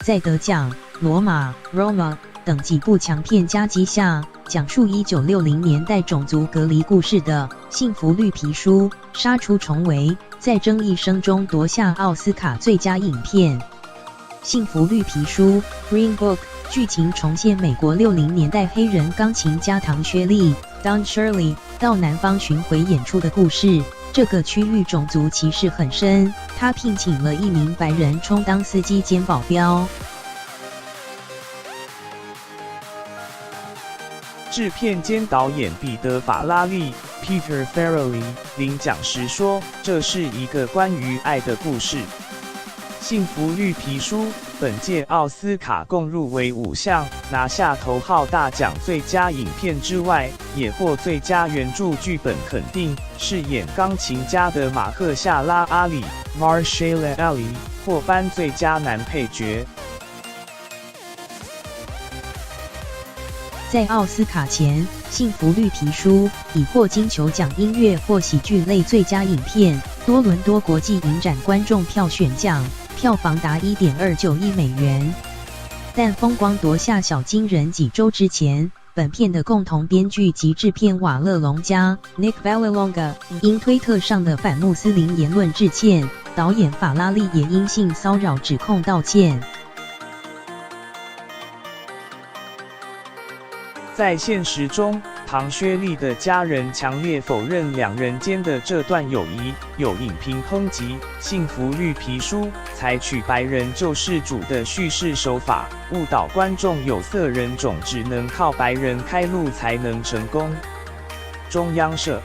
在得奖、罗马 （Roma） 等几部强片夹击下，讲述1960年代种族隔离故事的《幸福绿皮书》杀出重围，在争议声中夺下奥斯卡最佳影片。《幸福绿皮书》（Green Book） 剧情重现美国60年代黑人钢琴家唐薛利 （Don Shirley） 到南方巡回演出的故事。这个区域种族歧视很深，他聘请了一名白人充当司机兼保镖。制片兼导演彼得·法拉利 （Peter Farrelly） 领奖时说：“这是一个关于爱的故事。”《幸福绿皮书》本届奥斯卡共入围5项，拿下头号大奖最佳影片之外，也获最佳原著剧本肯定。饰演钢琴家的马赫夏拉·阿里 （Mahershala Ali） 获颁最佳男配角。在奥斯卡前，《幸福绿皮书》已获金球奖音乐或喜剧类最佳影片、多伦多国际影展观众票选奖，票房达1.29亿美元。但风光夺下小金人几周之前，本片的共同编剧及制片瓦勒隆加 （Nick Vallelonga） 因推特上的反穆斯林言论致歉，导演法拉利也因性骚扰指控道歉。在现实中，唐薛利的家人强烈否认两人间的这段友谊。有影评抨击《幸福绿皮书》采取白人救世主的叙事手法，误导观众有色人种只能靠白人开路才能成功。中央社。